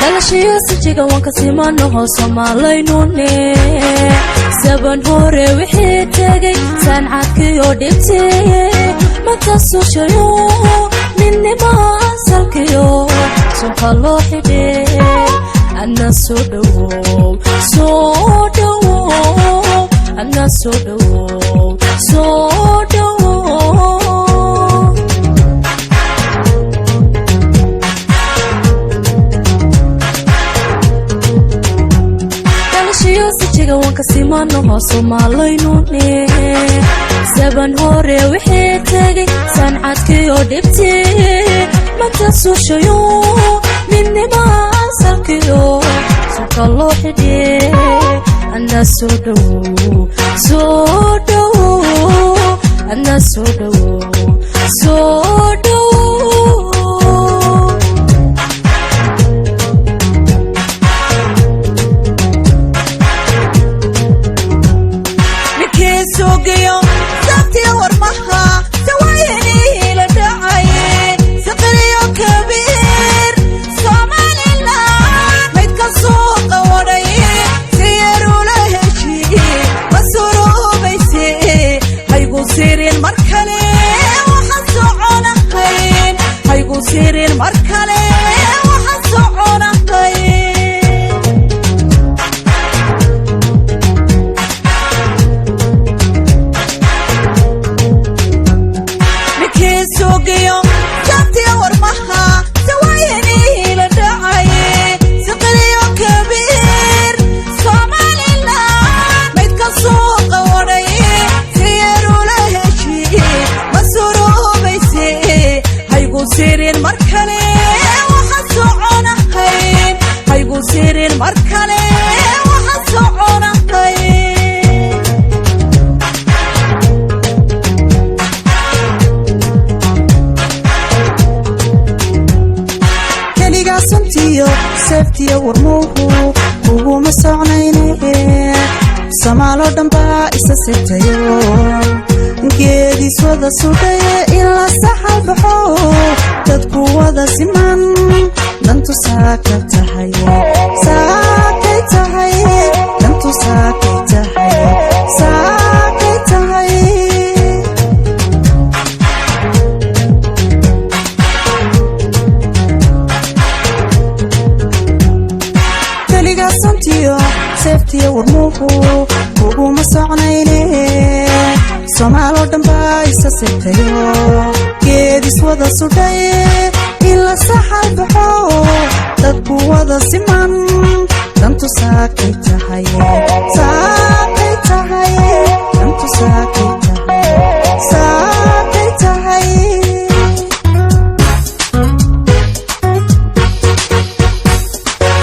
dhalashiyo sijiga waan ka simannaho Soomaaliyne saban hore wixii tagay sancadkiyo dhibtay mata soo shayo ninima salkiyo soo kalo xidhay ana soo dhawow ana soo dhawow sijiga waan ka simannaho Soomaaliyne saban hore wixii tagay sancadkiyo dhibtay mata soo shayo ninima salkiyo soo kalo xidhay ana soo dhawow ana soo dhawow سيرين مركلة وحصعونا مكي سوقيو جابتي ورمها سوايني لدعاي سقريو كبير صومالي لا ميتك السوق وري سيرو لهشي مسورو بيسي سيرين مركلة وحصعونا هين هيقو سيرين مركلة وحصعونا هين كليقا سنتيو سيفتيو ورموهو هو مسعنيني سمالو دنبا إسا سيفتيو geedis wada sudhay ila saxal baxo dadku wada siman dantu saakay tahay dantu saakay tahay kaliga santiyo safety warmuhu ugu masacnayne Soomaaloo dhanba isa sirtayo geedis wada sudhay ila saxal baxo dadku wada siman dantu saakay tahay dantu saakay tahay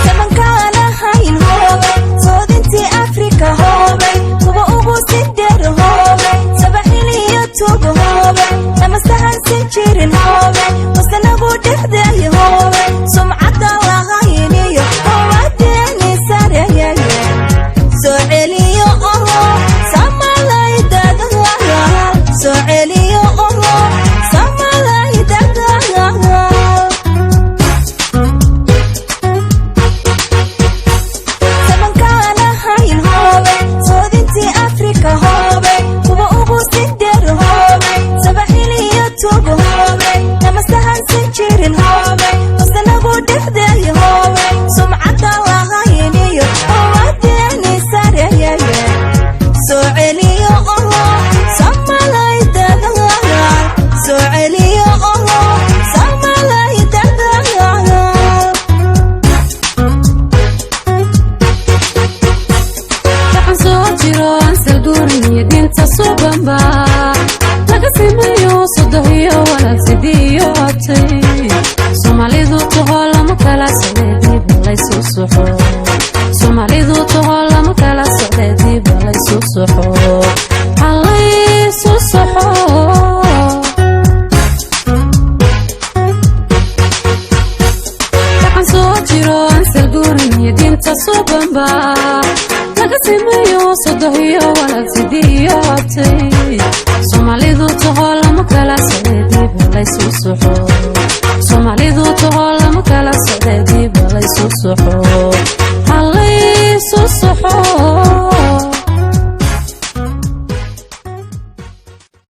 samankana hayn hoobe soodinti Afrika hoobe kuwa ugu sideed hoobe توبه هوبه لما استهان سنجيرين هوبه وستنقو دهده هوبه سمعة الله غاينيه وواديني ساريه سوعلي أرو سما لا يداد الله سوعلي أرو سما لا يداد الله سمن كان هاين هوبه سودنتي أفريكا هوبه كوبا أبو سندر توبه هوبه لما استهان سنجيرين هوبه وستنقو دهده هوبه سمعة الله غاينيه وواديني ساريه سوعلي أرو سما لا يداد الله سوعلي أرو سما لا يداد الله تحن سوجيرو أنسل قورني دينتا صوبنبا لقسميو صدهيو ولا سيديوتي Soomaalidu tohola ma kala socdii balay soo soxo Soomaalidu tohola ma kala socdii balay soo soxo halay soo soxo taxan soo jiro ansal guurniyo dinta subanba laqasmaiyo صدهيو ولا سيديوتي Soomaalidu tohola ma kala socdii balay soo soxo Soomaalidu tohola ma kala socdii balay soo soxo